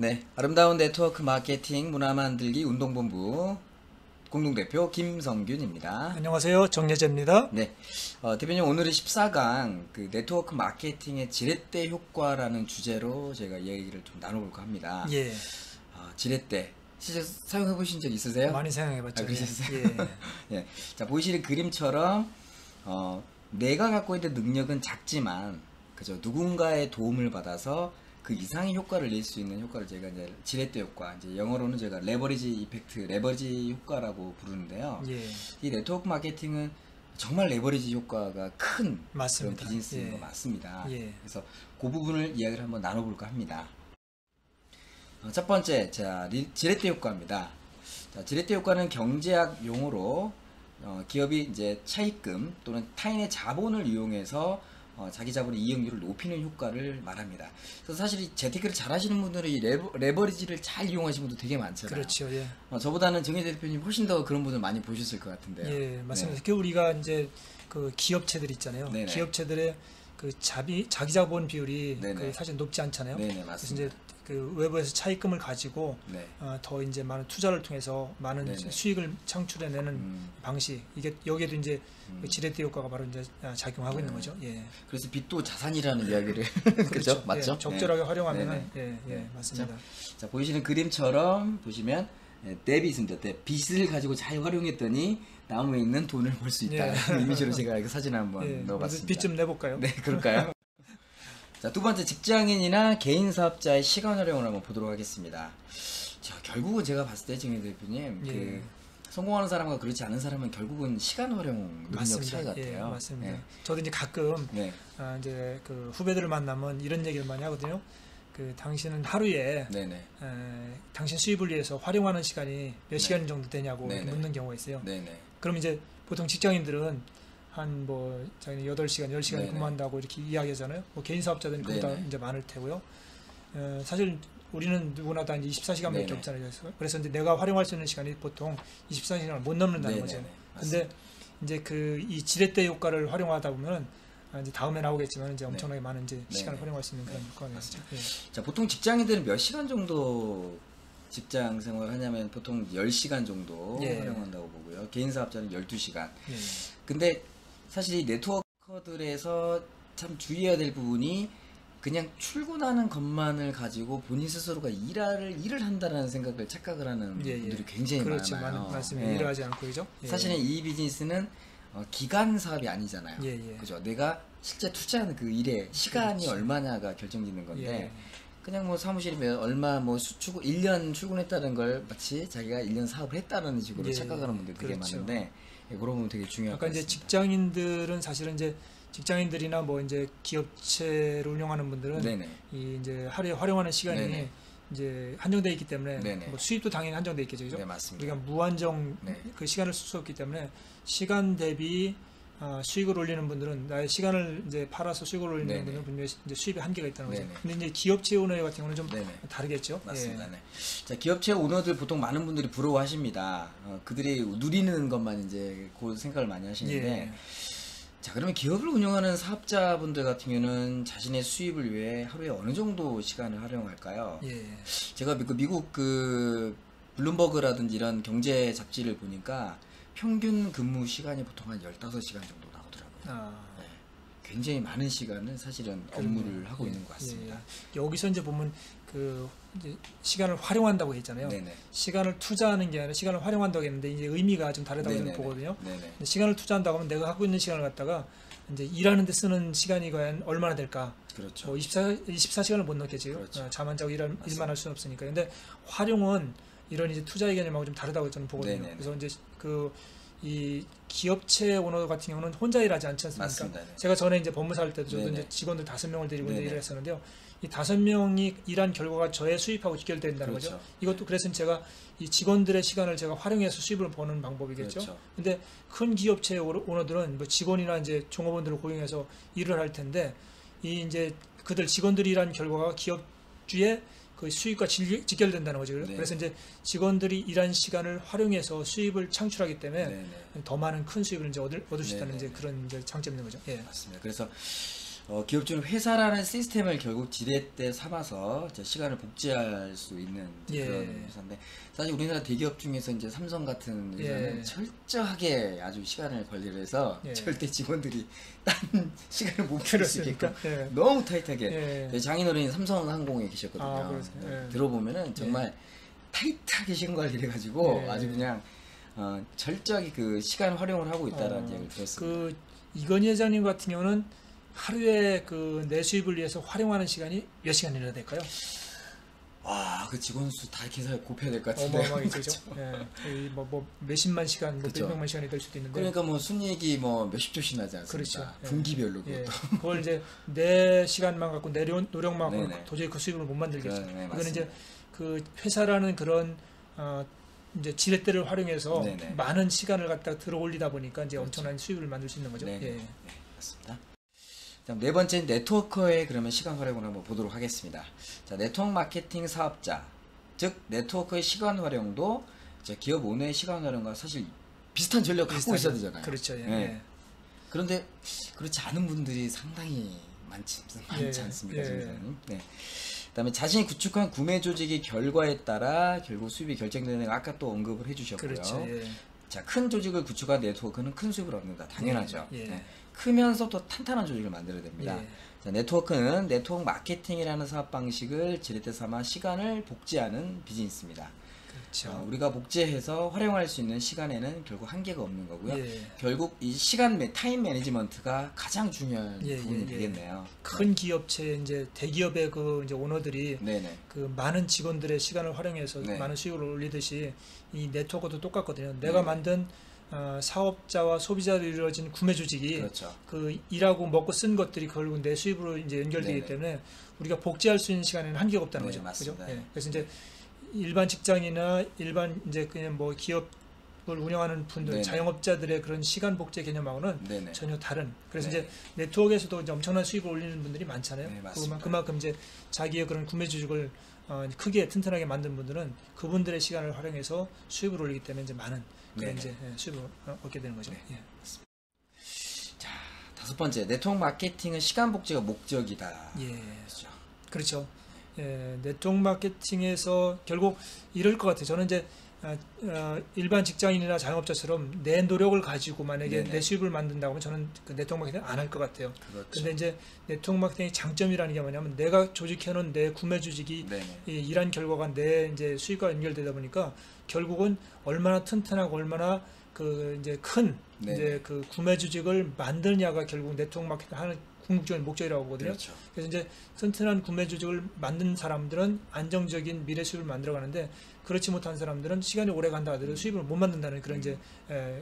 네, 아름다운 네트워크 마케팅 문화 만들기 운동본부 공동대표 김성균입니다. 안녕하세요. 정예재입니다. 네, 대표님 오늘은 14강 그 네트워크 마케팅의 지렛대 효과라는 주제로 제가 이야기를 좀 나눠볼까 합니다. 예. 지렛대 실제 사용해 보신 적 있으세요? 많이 사용해봤죠. 그러셨어요? 예. 예. 자, 보이시는 그림처럼 내가 갖고 있는 능력은 작지만 그죠? 누군가의 도움을 받아서 그 이상의 효과를 낼 수 있는 효과를 제가 이제 지렛대 효과, 이제 영어로는 제가 레버리지 이펙트, 레버리지 효과라고 부르는데요. 예. 이 네트워크 마케팅은 정말 레버리지 효과가 큰 맞습니다. 그런 비즈니스인 예. 거 맞습니다. 예. 그래서 그 부분을 이야기를 한번 나눠볼까 합니다. 첫 번째, 자, 지렛대 효과입니다. 자, 지렛대 효과는 경제학 용어로 기업이 이제 차입금 또는 타인의 자본을 이용해서 자기 자본의 이익률을 높이는 효과를 말합니다. 그래서 사실 이 재테크를 잘 하시는 분들은 이 레버리지를 잘 이용하시는 분도 되게 많잖아요. 그렇죠. 예. 저보다는 정혜재 대표님 훨씬 더 그런 분들 많이 보셨을 것 같은데요. 예, 맞습니다. 네. 특히 우리가 이제 그 기업체들 있잖아요. 네네. 기업체들의 그 자기 자본 비율이 네네. 그 사실 높지 않잖아요. 네네, 그래서 맞습니다. 이제 그 외부에서 차입금을 가지고 네. 더 이제 많은 투자를 통해서 많은 네네. 수익을 창출해내는 방식, 이게 여기에도 이제 그 지렛대 효과가 바로 이제 작용하고 있는 거죠. 예. 그래서 빚도 자산이라는 이야기를 그죠? 그렇죠. 맞죠? 예, 적절하게 네. 활용하면은 네네. 예, 맞습니다. 자, 보이시는 그림처럼 보시면 데빗입니다. 빚을 가지고 잘 활용했더니 나무에 있는 돈을 벌 수 있다. 예. 이미지로 제가 그 사진을 한번 예, 넣어봤습니다. 빚 좀 내볼까요? 네, 그럴까요? 자, 두 번째, 직장인이나 개인 사업자의 시간 활용을 한번 보도록 하겠습니다. 자, 결국은 제가 봤을 때 정혜 대표님, 예. 그 성공하는 사람과 그렇지 않은 사람은 결국은 시간 활용 능력 맞습니다. 차이 같아요. 예, 맞습니다. 네. 저도 이제 가끔 네. 이제 그 후배들을 만나면 이런 얘기를 많이 하거든요. 그 당신은 하루에 네네. 당신 수입을 위해서 활용하는 시간이 몇 시간 정도 되냐고 이렇게 네네. 묻는 경우가 있어요. 네네. 그럼 이제 보통 직장인들은 한 자기는 8시간, 10시간 네네. 근무한다고 이렇게 이야기하잖아요. 뭐 개인 사업자들은 그보다 네네. 이제 많을 테고요. 사실 우리는 누구나 다 이제 24시간밖에 네네. 없잖아요. 그래서 이제 내가 활용할 수 있는 시간이 보통 24시간을 못 넘는다는 네네. 거죠. 맞습니다. 근데 이제 그 이 지렛대 효과를 활용하다 보면 이제 다음에 나오겠지만 이제 네. 엄청나게 많은 이제 시간을 네네. 활용할 수 있는 그런 효과가 있죠. 예. 자, 보통 직장인들은 몇 시간 정도 직장 생활을 하냐면 보통 10시간 정도 예. 활용한다고 보고요. 개인 사업자는 12시간. 예. 근데 사실 이 네트워커들에서 참 주의해야 될 부분이 그냥 출근하는 것만을 가지고 본인 스스로가 일을 한다는 생각을 착각을 하는 예, 예. 분들이 굉장히 그렇죠. 많아요. 맞습니다. 예. 일을 하지 않고 그죠? 예. 사실은 이 비즈니스는 기간 사업이 아니잖아요. 예, 예. 그죠? 내가 실제 투자하는 그 일의 시간이 그렇죠. 얼마냐가 결정짓는 건데 예. 그냥 뭐 사무실이면 얼마 뭐 1년 출근했다는 걸 마치 자기가 1년 사업을 했다는 식으로 예, 착각하는 분들이 되게 그렇죠. 많은데 예, 그런 부분 되게 중요할 것 아까 이제 같습니다. 직장인들은 사실은 이제 직장인들이나 뭐 이제 기업체를 운영하는 분들은 네네. 이 이제 하루에 활용하는 시간이 네네. 이제 한정돼 있기 때문에 네네. 뭐 수입도 당연히 한정돼 있겠죠, 그죠? 네, 맞습니다. 우리가 무한정 네. 그 시간을 쓸 수 없기 때문에 시간 대비 수익을 올리는 분들은 나의 시간을 이제 팔아서 수익을 올리는 네네. 분들은 분명히 이제 수입에 한계가 있다는 거죠. 네네. 근데 이제 기업체 오너 같은 경우는 좀 네네. 다르겠죠. 맞습니다. 예. 네. 자, 기업체 오너들 보통 많은 분들이 부러워하십니다. 그들이 누리는 것만 이제 그 생각을 많이 하시는데 예. 자, 그러면 기업을 운영하는 사업자분들 같은 경우는 자신의 수입을 위해 하루에 어느 정도 시간을 활용할까요? 예. 제가 미국 그 블룸버그라든지 이런 경제 잡지를 보니까 평균 근무 시간이 보통 한 15시간 정도 나오더라고요. 네. 굉장히 많은 시간을 사실은 업무를 하고 있는 것 같습니다. 예. 여기서 이제 보면 그 이제 시간을 활용한다고 했잖아요. 네네. 시간을 투자하는 게 아니라 시간을 활용한다고 했는데 이제 의미가 좀 다르다고 저는 네네네. 보거든요. 네네. 근데 시간을 투자한다고 하면 내가 갖고 있는 시간을 갖다가 이제 일하는 데 쓰는 시간이 과연 얼마나 될까? 그렇죠. 뭐 24시간을 못 넣겠지요. 그렇죠. 잠 안 자고 일만 할 수는 없으니까. 근데 활용은 이런 이제 투자의 개념하고 좀 다르다고 저는 보거든요. 네네네. 그래서 이제 이 기업체 오너 같은 경우는 혼자 일하지 않지 않습니까? 맞습니다. 네. 제가 전에 이제 법무사 할 때도 저도 네네. 이제 직원들 5명을 데리고 이제 네네. 일을 했었는데요. 이 5명이 일한 결과가 저의 수입하고 직결된다는 그렇죠. 거죠. 이것도 그래서 제가 이 직원들의 시간을 제가 활용해서 수입을 버는 방법이겠죠. 그렇죠. 근데 큰 기업체 오너들은 뭐 직원이나 이제 종업원들을 고용해서 일을 할 텐데 이 이제 그들 직원들이 일한 결과가 기업주의 그 수익과 직결된다는 거죠. 네. 그래서 이제 직원들이 일한 시간을 활용해서 수입을 창출하기 때문에 네네. 더 많은 큰 수익을 이제 얻을 수 있다는 네네. 이제 그런 이제 장점이 있는 거죠. 예. 맞습니다. 그래서 기업주는 회사라는 시스템을 결국 지렛대 삼아서 이제 시간을 복제할 수 있는 예. 그런 회사인데, 사실 우리나라 대기업 중에서 이제 삼성 같은 회사는 예. 철저하게 아주 시간을 관리를 해서 예. 절대 직원들이 딴 시간을 못 볼 수 있게끔 예. 너무 타이트하게. 예. 네, 장인어른이 삼성항공에 계셨거든요. 아, 그래서, 네, 예. 들어보면은 정말 타이트하게 시간 관리를 해가지고 예. 아주 그냥 철저하게 그 시간 활용을 하고 있다라는 얘기를 들었습니다. 그 이건희 회장님 같은 경우는 하루에 그 내수입을 위해서 활용하는 시간이 몇 시간이나 될까요? 와, 그 직원 수 다 계산 곱해야 될 것 같은데. 어마어마하게 되죠. 예. 거의 뭐 몇십만 시간, 뭐 그쵸. 몇백만 시간이 될 수도 있는데. 그러니까 뭐 순이익이 뭐 몇십 조씩 나지 않습니까? 그렇죠. 예. 분기별로 예. 그것도. 그걸 이제 내 시간만 갖고 내 노력만 갖고 네네. 도저히 그 수입을 못 만들겠죠. 네, 이거는 맞습니다. 이제 그 회사라는 그런 이제 지렛대를 활용해서 네네. 많은 시간을 갖다 들어 올리다 보니까 이제 그렇죠. 엄청난 수입을 만들 수 있는 거죠. 네, 예. 네, 맞습니다. 다음 네 번째 네트워커의 그러면 시간 활용을 한번 보도록 하겠습니다. 자, 네트워크 마케팅 사업자, 즉 네트워커의 시간 활용도 이제 기업 오너의 시간 활용과 사실 비슷한 전략을 갖고 있어야 되잖아요. 그렇죠. 예. 네. 예. 그런데 그렇지 않은 분들이 상당히 많지 예, 않습니까, 예. 지금? 네. 그다음에 자신이 구축한 구매 조직의 결과에 따라 결국 수입이 결정되는 거 아까 또 언급을 해주셨고요. 그렇죠. 예. 자, 큰 조직을 구축한 네트워크는 큰 수입을 얻는다. 당연하죠. 예. 네. 크면서 또 탄탄한 조직을 만들어야 됩니다. 예. 자, 네트워크는 네트워크 마케팅이라는 사업 방식을 지렛대 삼아 시간을 복제하는 비즈니스입니다. 그렇죠. 우리가 복제해서 활용할 수 있는 시간에는 결국 한계가 없는 거고요. 예. 결국 이 타임 매니지먼트가 가장 중요한 예, 부분이 예, 예. 되겠네요. 큰 기업체 이제 대기업의 그 이제 오너들이 네네. 그 많은 직원들의 시간을 활용해서 네. 많은 수익을 올리듯이 이 네트워크도 똑같거든요. 내가 만든 사업자와 소비자로 이루어진 구매 조직이 그렇죠. 그 일하고 먹고 쓴 것들이 결국 내 수입으로 이제 연결되기 네네. 때문에 우리가 복제할 수 있는 시간에는 한계가 없다는 네, 거죠. 맞습니다. 그죠? 예. 그래서 이제 일반 직장이나 일반 이제 그냥 뭐 기업을 운영하는 분들, 네네. 자영업자들의 그런 시간 복제 개념하고는 네네. 전혀 다른. 그래서 네. 이제 네트워크에서도 이제 엄청난 수익을 올리는 분들이 많잖아요. 네, 맞습니다. 그만큼 이제 자기의 그런 구매 조직을 크게 튼튼하게 만든 분들은 그분들의 시간을 활용해서 수익을 올리기 때문에 이제 많은 그런 네네. 이제 수익을 얻게 되는 거죠. 네. 예. 자, 다섯 번째, 네트워크 마케팅은 시간 복제가 목적이다. 예. 그렇죠. 그렇죠. 예, 네트워크 마케팅에서 결국 이럴 것 같아요. 저는 이제 일반 직장인이나 자영업자처럼 내 노력을 가지고 만약에 네네. 내 수입을 만든다고 하면 저는 그 네트워크 마케팅 안 할 것 같아요. 그렇죠. 근데 이제 네트워크 마케팅의 장점이라는 게 뭐냐면 내가 조직해놓은 내 구매 조직이 네네. 이 일한 결과가 내 이제 수익과 연결되다 보니까 결국은 얼마나 튼튼하고 얼마나 그 이제 큰 네네. 이제 그 구매 조직을 만드냐가 결국 네트워크 마케팅 하는 궁극적인 목적이라고 하거든요. 그렇죠. 그래서 이제 튼튼한 구매 조직을 만든 사람들은 안정적인 미래 수입을 만들어가는데 그렇지 못한 사람들은 시간이 오래 간다 하더라도 수입을 못 만든다는 그런 이제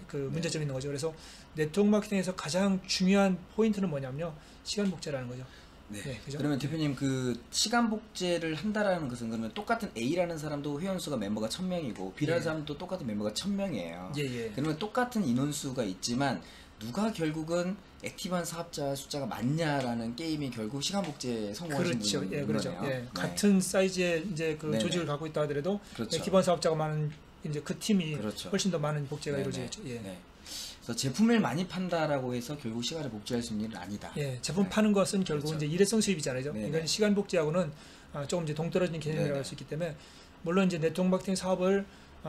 그 문제점이 있는 거죠. 그래서 네트워크 마케팅에서 가장 중요한 포인트는 뭐냐면요, 시간 복제라는 거죠. 네. 네, 그죠? 그러면 대표님 그 시간 복제를 한다라는 것은 그러면 똑같은 A라는 사람도 회원수가 멤버가 1000명이고 B라는 예. 사람도 똑같은 멤버가 1000명이에요. 예. 그러면 똑같은 인원수가 있지만 누가 결국은 액티브한 사업자 숫자가 많냐라는 게임이 결국 시간 복제에 성공하신 그렇죠. 분인 예, 그렇죠. 거네요. 예. 네. 같은 사이즈의 이제 그 네네. 조직을 갖고 있다 하더라도 그렇죠. 기본 사업자가 많은 이제 그 팀이 그렇죠. 훨씬 더 많은 복제가 네네. 이루어지겠죠. 예. 네. 그래서 제품을 많이 판다라고 해서 결국 시간을 복제할 수 있는 일은 아니다. 예, 제품 네. 파는 것은 결국 그렇죠. 이제 일회성 수입이잖아요. 네네. 이건 시간 복제하고는 조금 이제 동떨어진 개념이라고 네네. 할 수 있기 때문에 물론 이제 네트워크 마케팅 사업을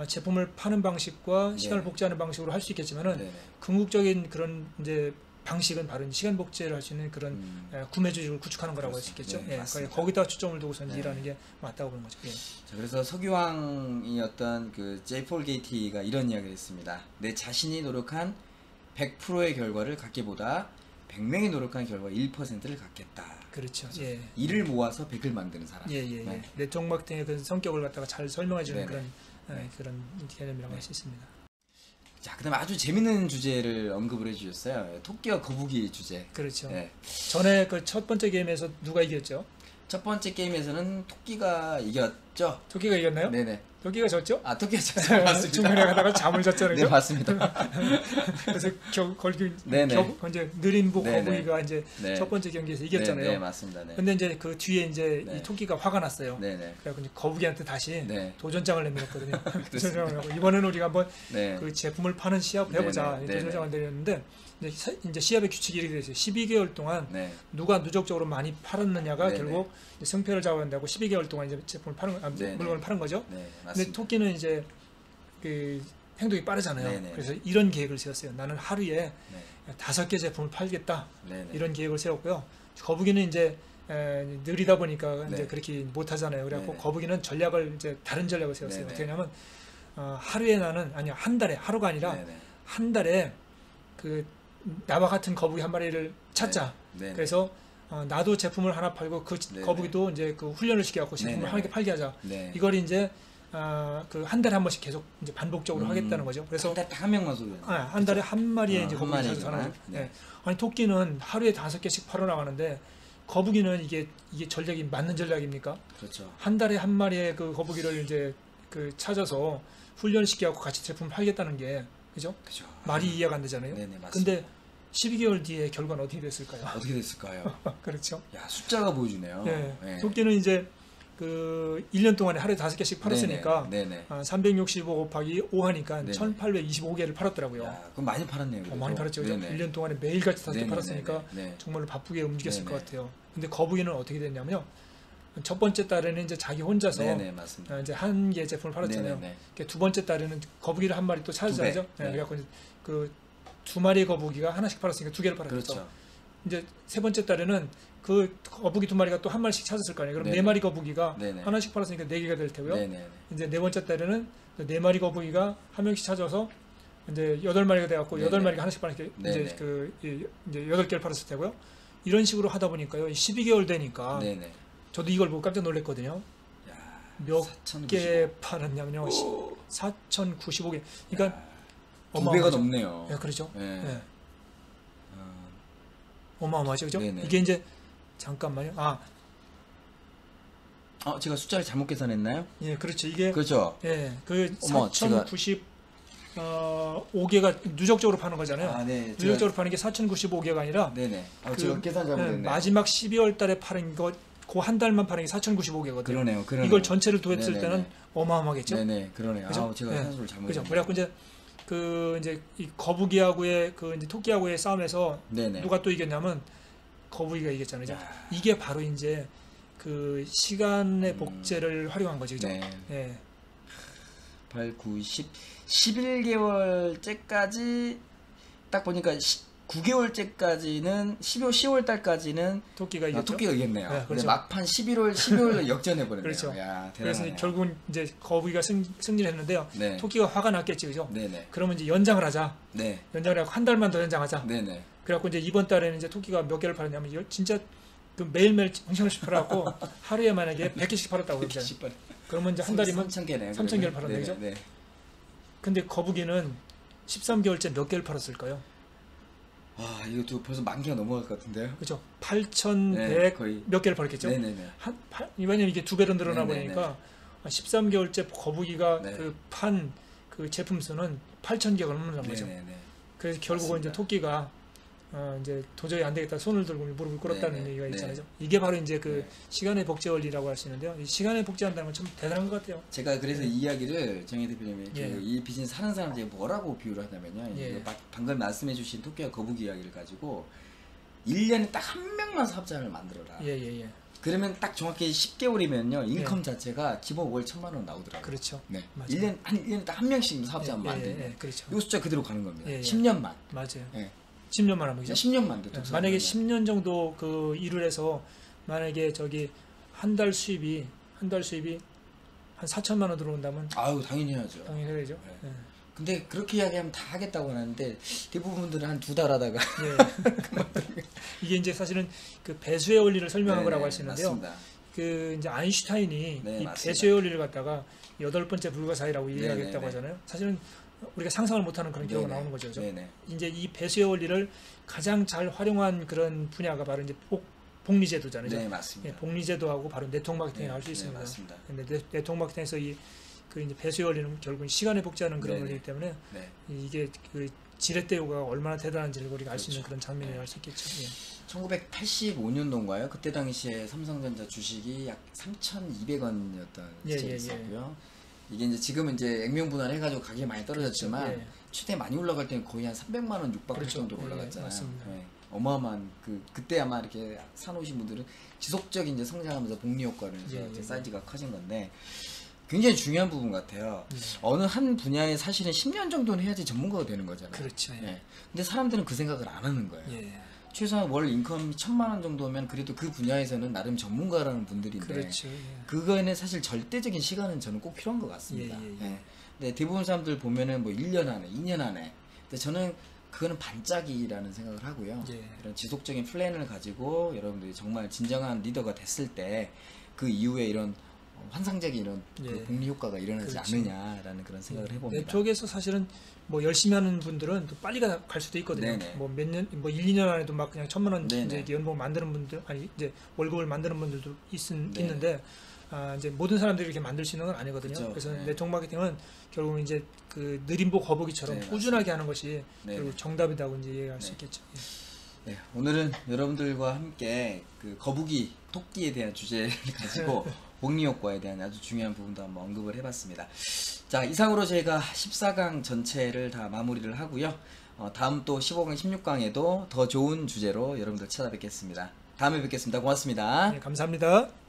제품을 파는 방식과 시간을 네네. 복제하는 방식으로 할 수 있겠지만은 네네. 궁극적인 그런 이제 방식은 바로 시간 복제를 할 수 있는 그런 구매 조직을 구축하는 거라고 할 수 있겠죠. 네, 예, 맞습니다. 거기다 초점을 두고서 네. 일하는 게 맞다고 보는 거죠. 예. 자, 그래서 석유왕이었던 그 제이폴 게이티가 이런 이야기를 했습니다. 내 자신이 노력한 100%의 결과를 갖기보다 100명이 노력한 결과 1%를 갖겠다. 그렇죠. 예. 일을 모아서 100을 만드는 사람. 예. 네. 네트워크 마케팅의 그 성격을 갖다가 잘 설명해 주는 네네. 그런 개념이라고 할 수 있습니다. 자, 그다음에 아주 재밌는 주제를 언급을 해주셨어요. 토끼와 거북이 주제. 그렇죠. 네. 전에 그 첫 번째 게임에서 누가 이겼죠? 첫 번째 게임에서는 토끼가 이겼죠. 토끼가 이겼나요? 네네. 토끼가 졌죠? 아, 토끼가 졌어요. 맞습니다. 중간에 가다가 잠을 잤잖아요. 네, 맞습니다. 그래서 걸기 네네. 이제 느림보 네네. 거북이가 이제 네. 첫 번째 경기에서 이겼잖아요. 네, 네, 맞습니다. 네. 근데 이제 그 뒤에 이제 네. 이 토끼가 화가 났어요. 네네. 그래서 이제 거북이한테 다시 네. 도전장을 내밀었거든요. 도전장을 내고 이번에는 우리가 한번 네. 그 제품을 파는 시합 해보자. 네네. 도전장을 내렸는데 이제 시합의 규칙이 이렇게 됐어요. 12개월 동안 네. 누가 누적적으로 많이 팔았느냐가 네네. 결국 이제 승패를 잡아야 된다고 12개월 동안 이제 제품을 파는 네네. 물건을 파는 거죠. 네, 근데 맞습니다. 토끼는 이제 그 행동이 빠르잖아요. 네네. 그래서 이런 계획을 세웠어요. 나는 하루에 네. 5개 제품을 팔겠다. 네네. 이런 계획을 세웠고요. 거북이는 이제 느리다 보니까 네. 이제 그렇게 못 하잖아요. 그래갖고 네네. 거북이는 전략을 이제 다른 전략을 세웠어요. 네네. 어떻게 하냐면 하루에 나는 아니 한 달에 하루가 아니라 네네. 한 달에 그 나와 같은 거북이 한 마리를 찾자. 네네. 그래서 나도 제품을 하나 팔고 그 네네. 거북이도 이제 그 훈련을 시켜갖고 제품을 네네. 한 개 팔게 하자. 네. 이걸 이제 그 한 달에 한 번씩 계속 이제 반복적으로 하겠다는 거죠. 그래서 한 명만 소유. 한 달에 한 마리의 이제 한 거북이 마리구나. 찾아서 하는 거죠. 네. 네. 아니 토끼는 하루에 5개씩 팔아 나가는데 거북이는 이게 전략이 맞는 전략입니까? 그렇죠. 한 달에 한 마리의 그 거북이를 이제 그 찾아서 훈련시켜갖고 같이 제품 팔겠다는 게 그죠? 그죠. 말이 이해가 안 되잖아요. 네네, 맞습니다. 근데 12개월 뒤에 결과는 어떻게 됐을까요? 어떻게 됐을까요? 그렇죠. 야, 숫자가 보여주네요. 네. 네. 토끼는 이제 그 1년 동안에 하루에 5개씩 팔았으니까 네네. 365 곱하기 5 하니까 네네. 1825개를 팔았더라고요. 야, 그럼 많이 팔았네요. 그래도. 많이 팔았죠. 그죠? 네네. 1년 동안에 매일같이 5개 네네네네. 팔았으니까 네. 정말로 바쁘게 움직였을 네네. 것 같아요. 근데 거북이는 어떻게 됐냐면요. 첫 번째 달에는 이제 자기 혼자서 네네, 맞습니다. 이제 한 개 제품을 팔았잖아요. 네네네. 두 번째 달에는 거북이를 한 마리 또 찾아야죠. 두 배. 네. 그래갖고 이제 그 두 마리의 거북이가 하나씩 팔았으니까 2개를 팔았죠. 그렇죠. 이제 세 번째 달에는 그 거북이 2마리가 또 한 마리씩 찾았을 거 아니에요. 그럼 네네. 4마리 거북이가 네네. 하나씩 팔았으니까 4개가 될 테고요. 네네. 이제 네 번째 달에는 4마리 거북이가 한 명씩 찾아서 이제 8마리가 돼갖고 네네. 8마리가 하나씩 팔았으니까 이제 네네. 이제 8개를 팔았을 테고요. 이런 식으로 하다 보니까요. 12개월 되니까 네네. 저도 이걸 보고 깜짝 놀랐거든요. 야, 몇 4,095. 개 팔았냐면요. 4,095개. 그러니까 두 배가 넘네요. 네, 그렇죠. 네. 네. 어, 어마어마하죠, 그죠? 네네. 이게 이제 잠깐만요. 제가 숫자를 잘못 계산했나요? 예, 그렇죠. 이게 그렇죠. 예, 그 어머, 4,095개가 누적적으로 파는 거잖아요. 아, 네. 누적적으로 파는 게 4,095개가 아니라 네네. 그, 제가 계산 잘못했네요. 마지막 12월 달에 파는 거, 그 한 달만 파는 게 4,095개거든요. 그러네요. 이걸 전체를 도했을 네네네. 때는 어마어마하겠죠. 네네. 그러네요. 그죠? 제가 네. 산수를 잘못했네요. 그죠. 그래갖고 이제 이 거북이하고의 그 이제 토끼하고의 싸움에서 네네. 누가 또 이겼냐면 거북이가 이겼잖아요. 그죠? 야. 이게 바로 이제 그 시간의 복제를 활용한 거죠. 그죠? 네. 예. 8, 9, 10, 11개월째까지 딱 보니까 9개월째까지는 10월 달까지는 토끼가 이겼죠. 토끼가 이겼네요. 네, 근데 그렇죠. 막판 12월 역전해 버렸네요. 그렇죠. 야, 그래서 대단하네요. 결국은 이제 거북이가 승리를 했는데요. 네. 토끼가 화가 났겠지, 그죠? 네네. 그러면 이제 연장을 하자. 네. 연장을 하고 한 달만 더 연장하자. 네네. 그래갖고 이제 이번 달에는 이제 토끼가 몇 개를 팔았냐면 진짜 그 매일매일 정신없이 팔아갖고 하루에 만약에 100개씩 팔았다고 그러죠. 10번. 그러면 이제 한 달이면 3,000개네요. 3,000개를 팔았네, 그죠? 네. 근데 거북이는 13개월째 몇 개를 팔았을까요? 이것도 벌써 10,000개가 넘어갈 것 같은데요. 그죠? 8,100 네, 거의. 몇 개를 팔았겠죠? 네네네. 왜냐면 이게 2배로 늘어나 네네네. 보니까 13개월째 거북이가 네. 그 판 그 제품 수는 8,000개가 넘는 거죠. 네네네. 그래서 결국은 이제 맞습니다. 토끼가 이제 도저히 안 되겠다 손을 들고 무릎을 꿇었다는 네네. 얘기가 네. 있잖아요. 이게 바로 이제 그 네. 시간의 복제 원리라고 할 수 있는데요. 이 시간의 복제한다는 건 참 대단한 것 같아요. 제가 그래서 이 이야기를 정혜 대표님이 예. 이 비즈니스 하는 사람들이 뭐라고 비유를 하냐면요. 예. 이거 방금 말씀해주신 토끼와 거북이 이야기를 가지고 1년에 딱 한 명만 사업자를 만들어라. 예. 그러면 딱 정확히 10개월이면요. 인컴 자체가 기본 월 1,000만 원 나오더라고요. 그렇죠. 네. 맞아요. 1년에 딱 한 명씩 사업자 만들면 예, 그렇죠. 이 숫자 그대로 가는 겁니다. 예, 예. 10년만. 맞아요. 예. 10년만 하면 그죠? 10년만 돼. 만약에 10년 정도 그 일을 해서 만약에 저기 한 달 수입이 한 4천만 원 들어온다면 아유, 당연히 해야죠. 당연히 해야죠. 네. 근데 그렇게 이야기하면 다 하겠다고 하는데 대부분들은 한 2달 하다가 예. 이게 이제 사실은 그 배수의 원리를 설명한 네네, 거라고 할 수 있는데요. 맞습니다. 그 이제 아인슈타인이 네, 이 맞습니다. 배수의 원리를 갖다가 8번째 불가사의라고 네네네. 이야기했다고 하잖아요. 사실은 우리가 상상을 못하는 그런 경우가 네네. 나오는 거죠. 그죠? 네네. 이제 이 배수의 원리를 가장 잘 활용한 그런 분야가 바로 이제 복리제도잖아요. 네, 맞습니다. 예, 복리제도하고 바로 네트워크 마케팅이 나올 수 네, 있습니다. 맞습니다. 근데 네트워크 마케팅에서 이 그 이제 배수의 원리는 결국은 시간에 복제하는 그런 네네. 원리이기 때문에 네. 이게 그 지렛대요가 얼마나 대단한지를 우리가 알 수 있는 그렇죠. 그런 장면이라고 네. 할 수 있겠죠. 예. 1985년도인가요? 그때 당시에 삼성전자 주식이 약 3,200원이었던 예, 시절이 예, 예. 있었고요. 이게 이제 지금은 이제 액면분할 해가지고 가격이 많이 떨어졌지만 그렇죠. 예. 최대 많이 올라갈 때는 거의 한 300만 원 육박할 그렇죠. 정도로 예, 올라갔잖아요. 맞습니다. 네. 어마어마한 그때 아마 이렇게 사놓으신 분들은 지속적인 이제 성장하면서 복리 효과를 해서 예, 이제 예, 사이즈가 커진 건데 굉장히 중요한 부분 같아요. 어느 한 분야에 사실은 10년 정도는 해야지 전문가가 되는 거잖아요. 그렇죠. 예. 예. 근데 사람들은 그 생각을 안 하는 거예요. 예. 최소한 월 인컴이 1,000만 원 정도면 그래도 그 분야에서는 나름 전문가라는 분들인데 그렇죠. 예. 그거에는 사실 절대적인 시간은 저는 꼭 필요한 것 같습니다. 예, 예, 예. 예. 근데 대부분 사람들 보면은 뭐 1년 안에, 2년 안에. 근데 저는 그거는 반짝이라는 생각을 하고요. 예. 이런 지속적인 플랜을 가지고 여러분들이 정말 진정한 리더가 됐을 때 그 이후에 이런 환상적인 이런 예. 그 복리 효과가 일어나지 그렇죠. 않느냐라는 그런 생각을 해봅니다. 네트워크에서 사실은 뭐 열심히 하는 분들은 또 빨리 갈 수도 있거든요. 네네. 뭐 몇 년, 뭐 1, 2년 안에도 막 그냥 1,000만 원 네네. 이제 연봉 만드는 분들, 아니 이제 월급을 만드는 분들도 네네. 있는데 이제 모든 사람들이 이렇게 만들 수 있는 건 아니거든요. 그렇죠. 그래서 네. 네트워크 마케팅은 결국은 이제 그 느림보 거북이처럼 네, 꾸준하게 하는 것이 네. 결국 정답이라고 이제 이해할 수 네. 있겠죠. 예. 네, 오늘은 여러분들과 함께 그 거북이, 토끼에 대한 주제를 가지고 복리 효과에 대한 아주 중요한 부분도 한번 언급을 해봤습니다. 자, 이상으로 저희가 14강 전체를 다 마무리를 하고요. 다음 또 15강, 16강에도 더 좋은 주제로 여러분들 찾아뵙겠습니다. 다음에 뵙겠습니다. 고맙습니다. 네, 감사합니다.